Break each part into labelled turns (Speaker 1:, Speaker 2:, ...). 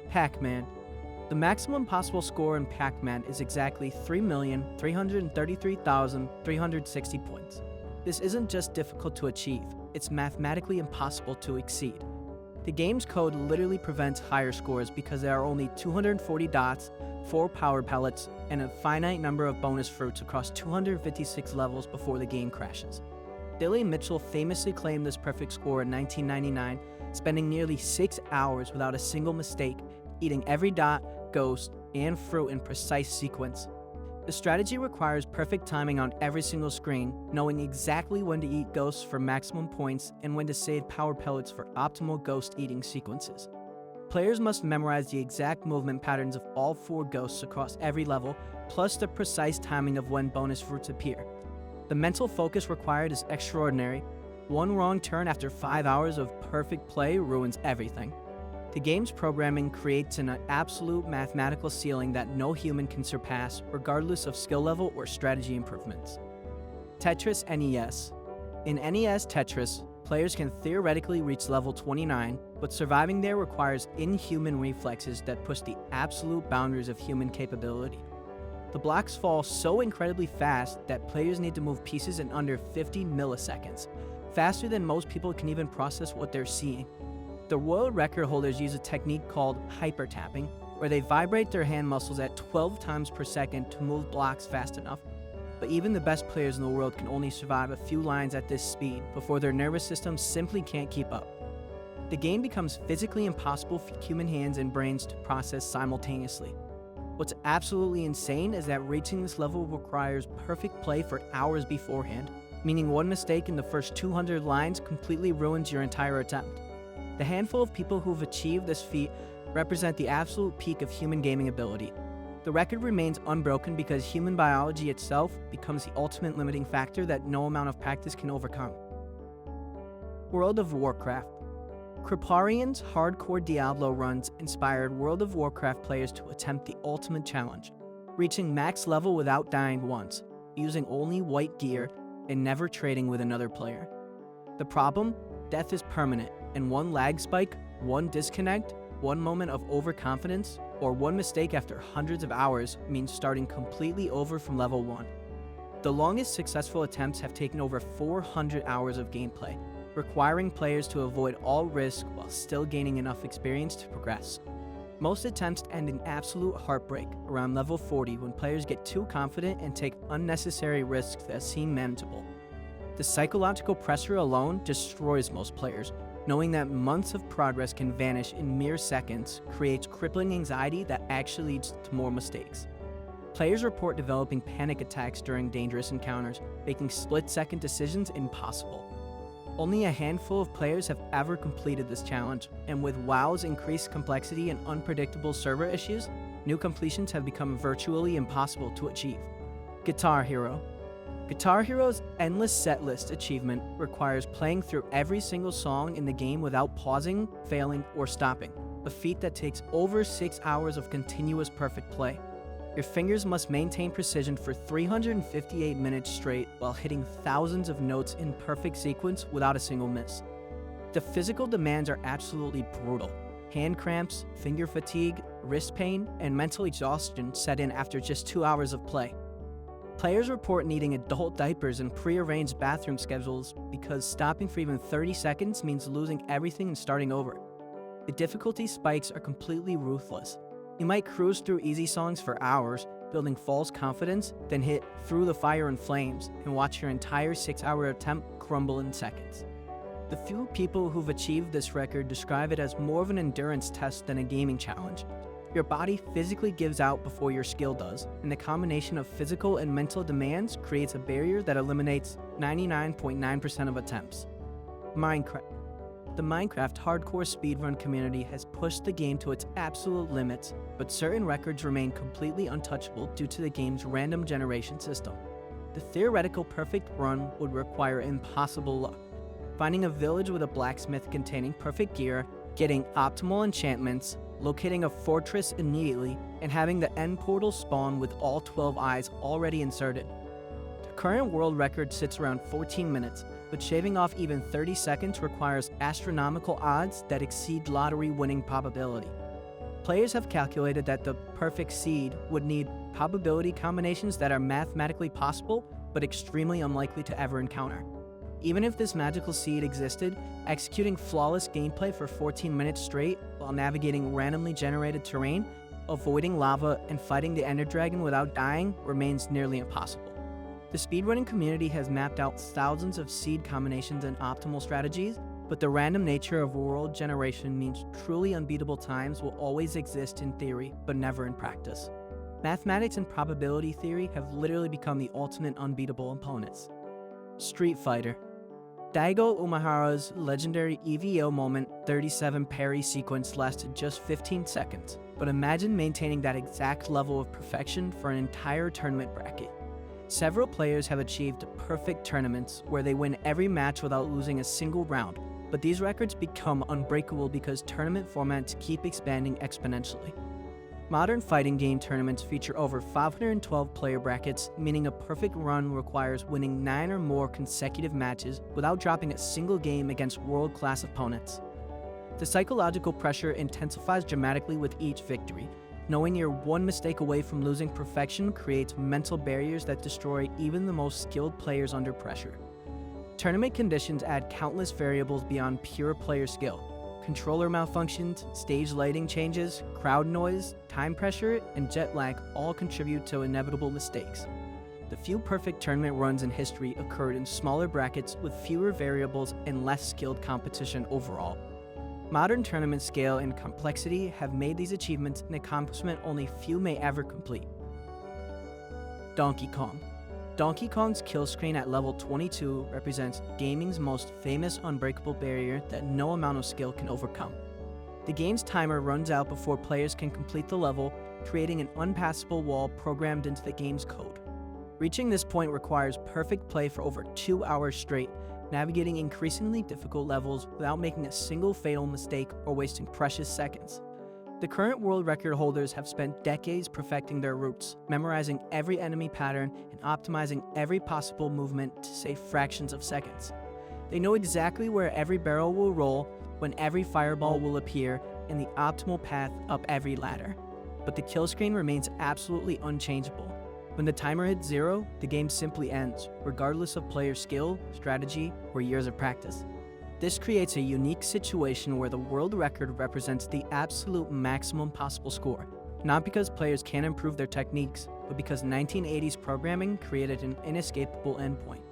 Speaker 1: Pac-Man. The maximum possible score in Pac-Man is exactly 3,333,360 points. This isn't just difficult to achieve, it's mathematically impossible to exceed. The game's code literally prevents higher scores because there are only 240 dots, 4 power pellets, and a finite number of bonus fruits across 256 levels before the game crashes. Billy Mitchell famously claimed this perfect score in 1999, spending nearly 6 hours without a single mistake, eating every dot, ghost, and fruit in precise sequence. The strategy requires perfect timing on every single screen, knowing exactly when to eat ghosts for maximum points and when to save power pellets for optimal ghost eating sequences. Players must memorize the exact movement patterns of all 4 ghosts across every level, plus the precise timing of when bonus fruits appear. The mental focus required is extraordinary. One wrong turn after 5 hours of perfect play ruins everything. The game's programming creates an absolute mathematical ceiling that no human can surpass, regardless of skill level or strategy improvements. Tetris NES. In NES Tetris, players can theoretically reach level 29, but surviving there requires inhuman reflexes that push the absolute boundaries of human capability. The blocks fall so incredibly fast that players need to move pieces in under 50 milliseconds, faster than most people can even process what they're seeing. The world record holders use a technique called hyper-tapping, where they vibrate their hand muscles at 12 times per second to move blocks fast enough. But even the best players in the world can only survive a few lines at this speed before their nervous system simply can't keep up. The game becomes physically impossible for human hands and brains to process simultaneously. What's absolutely insane is that reaching this level requires perfect play for hours beforehand, meaning one mistake in the first 200 lines completely ruins your entire attempt. The handful of people who've achieved this feat represent the absolute peak of human gaming ability. The record remains unbroken because human biology itself becomes the ultimate limiting factor that no amount of practice can overcome. World of Warcraft. Kripparrian's hardcore Diablo runs inspired World of Warcraft players to attempt the ultimate challenge, reaching max level without dying once, using only white gear, and never trading with another player. The problem? Death is permanent, and one lag spike, one disconnect, one moment of overconfidence, or one mistake after hundreds of hours means starting completely over from level 1. The longest successful attempts have taken over 400 hours of gameplay, requiring players to avoid all risk while still gaining enough experience to progress. Most attempts end in absolute heartbreak around level 40 when players get too confident and take unnecessary risks that seem manageable. The psychological pressure alone destroys most players. Knowing that months of progress can vanish in mere seconds creates crippling anxiety that actually leads to more mistakes. Players report developing panic attacks during dangerous encounters, making split-second decisions impossible. Only a handful of players have ever completed this challenge, and with WoW's increased complexity and unpredictable server issues, new completions have become virtually impossible to achieve. Guitar Hero. Guitar Hero's endless setlist achievement requires playing through every single song in the game without pausing, failing, or stopping, a feat that takes over 6 hours of continuous perfect play. Your fingers must maintain precision for 358 minutes straight while hitting thousands of notes in perfect sequence without a single miss. The physical demands are absolutely brutal. Hand cramps, finger fatigue, wrist pain, and mental exhaustion set in after just 2 hours of play. Players report needing adult diapers and pre-arranged bathroom schedules because stopping for even 30 seconds means losing everything and starting over. The difficulty spikes are completely ruthless. You might cruise through easy songs for hours, building false confidence, then hit Through the Fire and Flames and watch your entire 6-hour attempt crumble in seconds. The few people who've achieved this record describe it as more of an endurance test than a gaming challenge. Your body physically gives out before your skill does, and the combination of physical and mental demands creates a barrier that eliminates 99.9% of attempts. Minecraft. The Minecraft hardcore speedrun community has pushed the game to its absolute limits, but certain records remain completely untouchable due to the game's random generation system. The theoretical perfect run would require impossible luck. Finding a village with a blacksmith containing perfect gear, getting optimal enchantments, locating a fortress immediately, and having the end portal spawn with all 12 eyes already inserted. The current world record sits around 14 minutes, but shaving off even 30 seconds requires astronomical odds that exceed lottery winning probability. Players have calculated that the perfect seed would need probability combinations that are mathematically possible but extremely unlikely to ever encounter. Even if this magical seed existed, executing flawless gameplay for 14 minutes straight while navigating randomly generated terrain, avoiding lava, and fighting the Ender Dragon without dying remains nearly impossible. The speedrunning community has mapped out thousands of seed combinations and optimal strategies, but the random nature of world generation means truly unbeatable times will always exist in theory, but never in practice. Mathematics and probability theory have literally become the ultimate unbeatable opponents. Street Fighter. Daigo Umehara's legendary EVO moment 37 parry sequence lasted just 15 seconds, but imagine maintaining that exact level of perfection for an entire tournament bracket. Several players have achieved perfect tournaments where they win every match without losing a single round, but these records become unbreakable because tournament formats keep expanding exponentially. Modern fighting game tournaments feature over 512 player brackets, meaning a perfect run requires winning 9 or more consecutive matches without dropping a single game against world-class opponents. The psychological pressure intensifies dramatically with each victory. Knowing you're one mistake away from losing perfection creates mental barriers that destroy even the most skilled players under pressure. Tournament conditions add countless variables beyond pure player skill. Controller malfunctions, stage lighting changes, crowd noise, time pressure, and jet lag all contribute to inevitable mistakes. The few perfect tournament runs in history occurred in smaller brackets with fewer variables and less skilled competition overall. Modern tournament scale and complexity have made these achievements an accomplishment only few may ever complete. Donkey Kong. Donkey Kong's kill screen at level 22 represents gaming's most famous unbreakable barrier that no amount of skill can overcome. The game's timer runs out before players can complete the level, creating an unpassable wall programmed into the game's code. Reaching this point requires perfect play for over 2 hours straight, navigating increasingly difficult levels without making a single fatal mistake or wasting precious seconds. The current world record holders have spent decades perfecting their routes, memorizing every enemy pattern and optimizing every possible movement to save fractions of seconds. They know exactly where every barrel will roll, when every fireball will appear, and the optimal path up every ladder. But the kill screen remains absolutely unchangeable. When the timer hits 0, the game simply ends, regardless of player skill, strategy, or years of practice. This creates a unique situation where the world record represents the absolute maximum possible score, not because players can't improve their techniques, but because 1980s programming created an inescapable endpoint.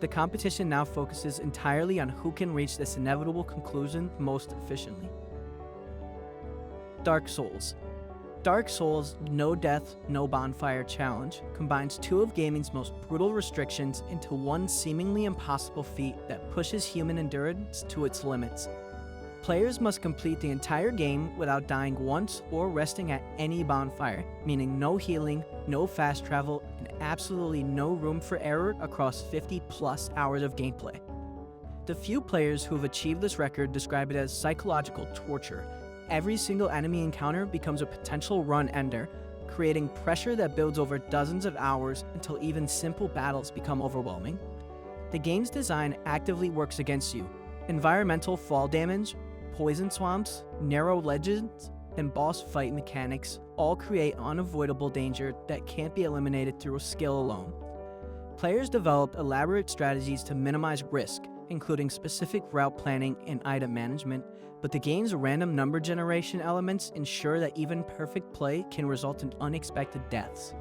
Speaker 1: The competition now focuses entirely on who can reach this inevitable conclusion most efficiently. Dark Souls. Dark Souls' No Death, No Bonfire challenge combines two of gaming's most brutal restrictions into one seemingly impossible feat that pushes human endurance to its limits. Players must complete the entire game without dying once or resting at any bonfire, meaning no healing, no fast travel, and absolutely no room for error across 50+ hours of gameplay. The few players who have achieved this record describe it as psychological torture. Every single enemy encounter becomes a potential run ender, creating pressure that builds over dozens of hours until even simple battles become overwhelming. The game's design actively works against you. Environmental fall damage, poison swamps, narrow ledges, and boss fight mechanics all create unavoidable danger that can't be eliminated through skill alone. Players developed elaborate strategies to minimize risk, including specific route planning and item management, but the game's random number generation elements ensure that even perfect play can result in unexpected deaths.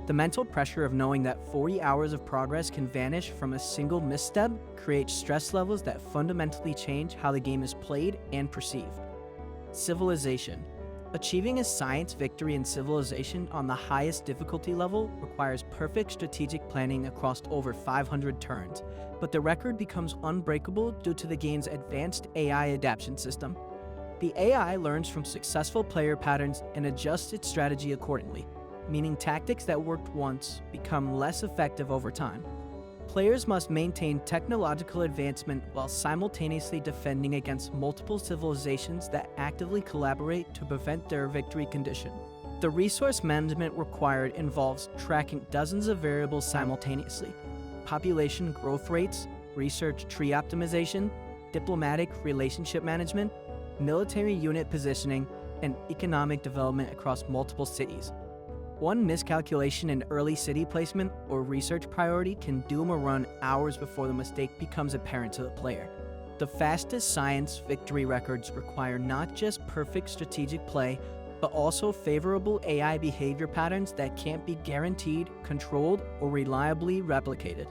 Speaker 1: The mental pressure of knowing that 40 hours of progress can vanish from a single misstep creates stress levels that fundamentally change how the game is played and perceived. Civilization. Achieving a science victory in Civilization on the highest difficulty level requires perfect strategic planning across over 500 turns, but the record becomes unbreakable due to the game's advanced AI adaptation system. The AI learns from successful player patterns and adjusts its strategy accordingly, meaning tactics that worked once become less effective over time. Players must maintain technological advancement while simultaneously defending against multiple civilizations that actively collaborate to prevent their victory condition. The resource management required involves tracking dozens of variables simultaneously: population growth rates, research tree optimization, diplomatic relationship management, military unit positioning, and economic development across multiple cities. One miscalculation in early city placement or research priority can doom a run hours before the mistake becomes apparent to the player. The fastest science victory records require not just perfect strategic play, but also favorable AI behavior patterns that can't be guaranteed, controlled, or reliably replicated.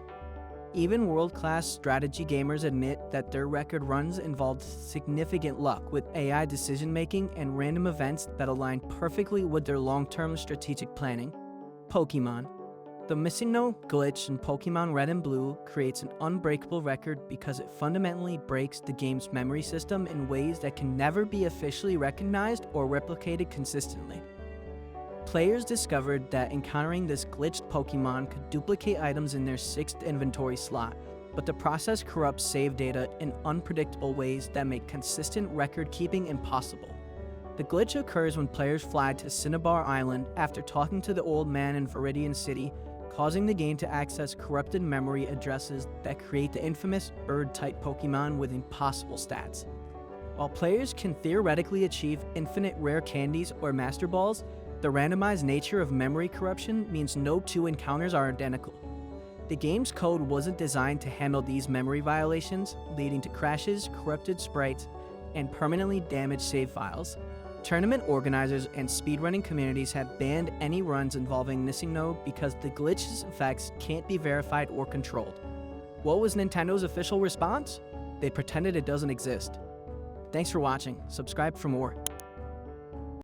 Speaker 1: Even world-class strategy gamers admit that their record runs involved significant luck with AI decision-making and random events that align perfectly with their long-term strategic planning. Pokemon. The Missing No glitch in Pokemon Red and Blue creates an unbreakable record because it fundamentally breaks the game's memory system in ways that can never be officially recognized or replicated consistently. Players discovered that encountering this glitched Pokemon could duplicate items in their 6th inventory slot, but the process corrupts save data in unpredictable ways that make consistent record-keeping impossible. The glitch occurs when players fly to Cinnabar Island after talking to the old man in Viridian City, causing the game to access corrupted memory addresses that create the infamous bird-type Pokemon with impossible stats. While players can theoretically achieve infinite rare candies or Master Balls, the randomized nature of memory corruption means no two encounters are identical. The game's code wasn't designed to handle these memory violations, leading to crashes, corrupted sprites, and permanently damaged save files. Tournament organizers and speedrunning communities have banned any runs involving Missing No because the glitch's effects can't be verified or controlled. What was Nintendo's official response? They pretended it doesn't exist. Thanks for watching. Subscribe for more.